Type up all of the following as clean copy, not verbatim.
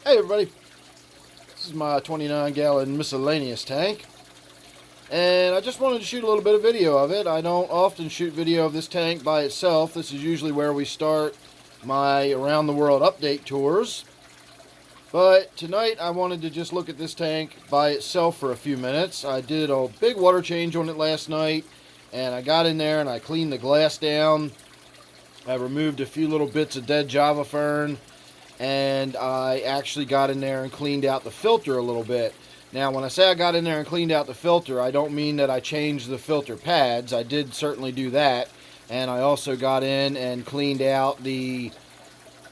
Hey everybody, this is my 29-gallon miscellaneous tank, and I just wanted to shoot a little bit of video of it. I don't often shoot video of this tank by itself. This is usually where we start my around the world update tours, but tonight I wanted to just look at this tank by itself for a few minutes. I did a big water change on it last night, and I got in there and I cleaned the glass down. I removed a few little bits of dead Java fern, and I actually got in there and cleaned out the filter a little bit. Now, when I say I got in there and cleaned out the filter, I don't mean that I changed the filter pads. I did certainly do that, and I also got in and cleaned out the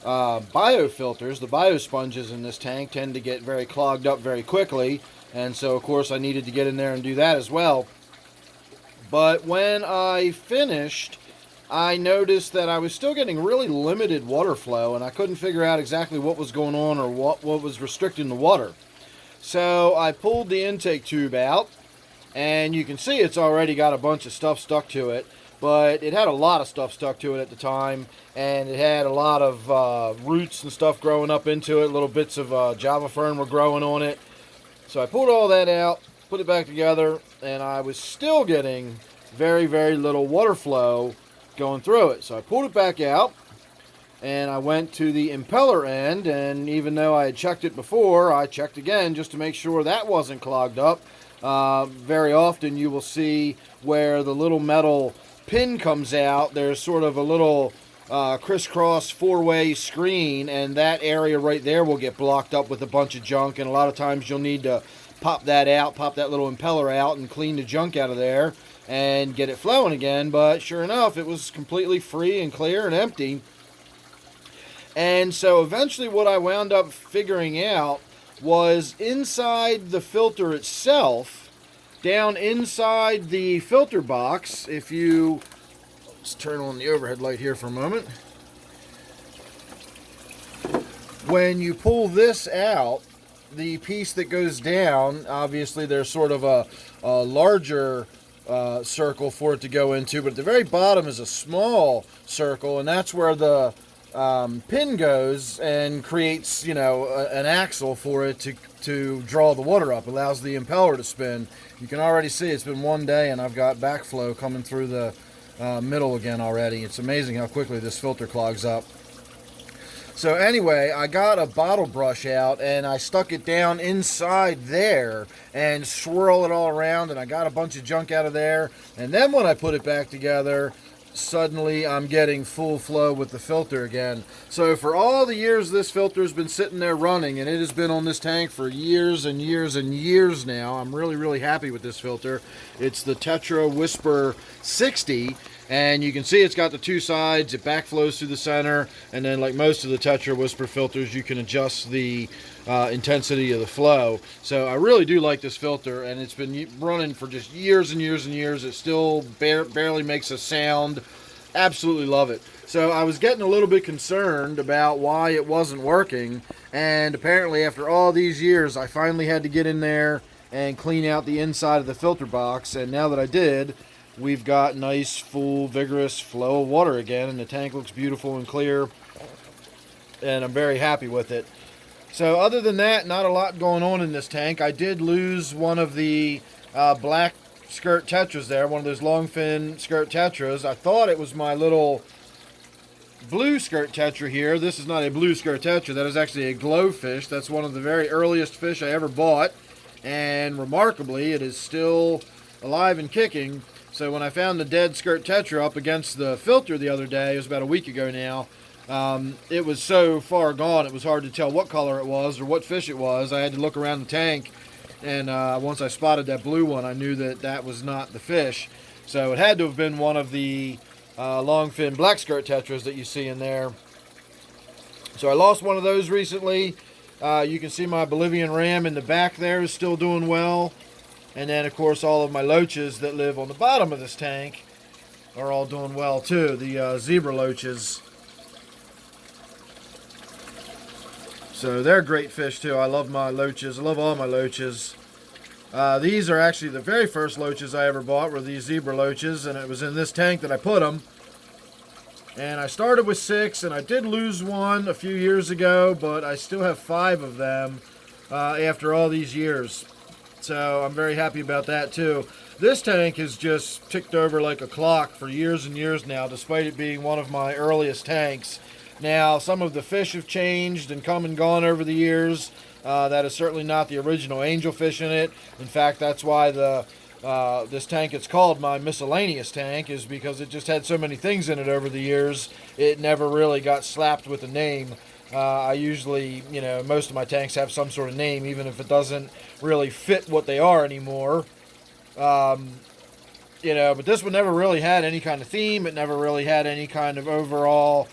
biofilters. The biosponges in this tank tend to get very clogged up very quickly, and so of course I needed to get in there and do that as well. But when I finished, I noticed that I was still getting really limited water flow, and I couldn't figure out exactly what was going on or what was restricting the water. So I pulled the intake tube out, and you can see it's already got a bunch of stuff stuck to it, but it had a lot of stuff stuck to it at the time, and it had a lot of roots and stuff growing up into it. Little bits of Java fern were growing on it. So I pulled all that out, put it back together, and I was still getting very, very little water flow going through it. So I pulled it back out, and I went to the impeller end, and even though I had checked it before, I checked again just to make sure that wasn't clogged up. Very often you will see where the little metal pin comes out, there's sort of a little crisscross four-way screen, and that area right there will get blocked up with a bunch of junk, and a lot of times you'll need to pop that out, pop that little impeller out and clean the junk out of there and get it flowing again. But sure enough, it was completely free and clear and empty. And so eventually what I wound up figuring out was inside the filter itself, down inside the filter box, if you, let's turn on the overhead light here for a moment. When you pull this out, the piece that goes down, obviously there's sort of a larger circle for it to go into, but at the very bottom is a small circle, and that's where the pin goes and creates, an axle for it to draw the water up, allows the impeller to spin. You can already see it's been one day and I've got backflow coming through the middle again already. It's amazing how quickly this filter clogs up. So anyway, I got a bottle brush out and I stuck it down inside there and swirl it all around, and I got a bunch of junk out of there. And then when I put it back together, suddenly I'm getting full flow with the filter again. So for all the years this filter has been sitting there running, and it has been on this tank for years and years and years now, I'm really, really happy with this filter. It's the Tetra Whisper 60. And you can see it's got the two sides, it backflows through the center, and then like most of the Tetra Whisper filters, you can adjust the intensity of the flow. So I really do like this filter, and it's been running for just years and years and years. It still barely makes a sound. Absolutely love it. So I was getting a little bit concerned about why it wasn't working, and apparently after all these years, I finally had to get in there and clean out the inside of the filter box, and now that I did, we've got nice, full, vigorous flow of water again, and the tank looks beautiful and clear, and I'm very happy with it. So other than that, not a lot going on in this tank. I did lose one of the black skirt tetras there, one of those long fin skirt tetras. I thought it was my little blue skirt tetra here. This is not a blue skirt tetra. That is actually a glowfish. That's one of the very earliest fish I ever bought, and remarkably, it is still alive and kicking. So when I found the dead skirt tetra up against the filter the other day, it was about a week ago now, it was so far gone it was hard to tell what color it was or what fish it was. I had to look around the tank, and once I spotted that blue one, I knew that that was not the fish. So it had to have been one of the long fin black skirt tetras that you see in there. So I lost one of those recently. You can see my Bolivian Ram in the back there is still doing well. And then, of course, all of my loaches that live on the bottom of this tank are all doing well, too. The Zebra Loaches. So they're great fish, too. I love my loaches. I love all my loaches. These are actually the very first loaches I ever bought were these Zebra Loaches, and it was in this tank that I put them. And I started with 6, and I did lose one a few years ago, but I still have 5 of them after all these years. So I'm very happy about that too. This tank has just ticked over like a clock for years and years now, despite it being one of my earliest tanks. Now, some of the fish have changed and come and gone over the years. That is certainly not the original Angelfish in it. In fact, that's why this tank, it's called my miscellaneous tank, is because it just had so many things in it over the years, it never really got slapped with a name. I usually, most of my tanks have some sort of name, even if it doesn't really fit what they are anymore. But this one never really had any kind of theme. It never really had any kind of overall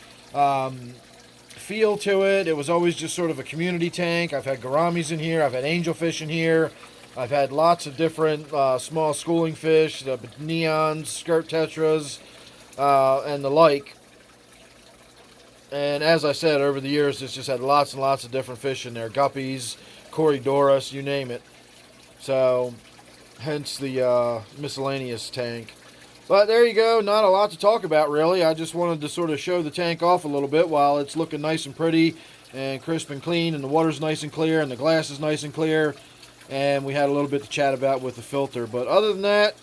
feel to it. It was always just sort of a community tank. I've had gouramis in here. I've had angelfish in here. I've had lots of different small schooling fish, the neons, skirt tetras, and the like. And as I said, over the years, it's just had lots and lots of different fish in there. Guppies, Corydoras, you name it. So, hence the miscellaneous tank. But there you go, not a lot to talk about really. I just wanted to sort of show the tank off a little bit while it's looking nice and pretty and crisp and clean, and the water's nice and clear and the glass is nice and clear. And we had a little bit to chat about with the filter. But other than that,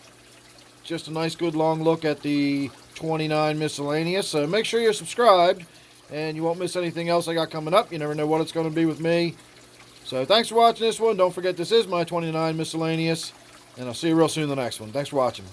just a nice good long look at the 29 miscellaneous. So make sure you're subscribed and you won't miss anything else I got coming up. You never know what it's going to be with me. So thanks for watching this one. Don't forget, this is my 29 miscellaneous. And I'll see you real soon in the next one. Thanks for watching.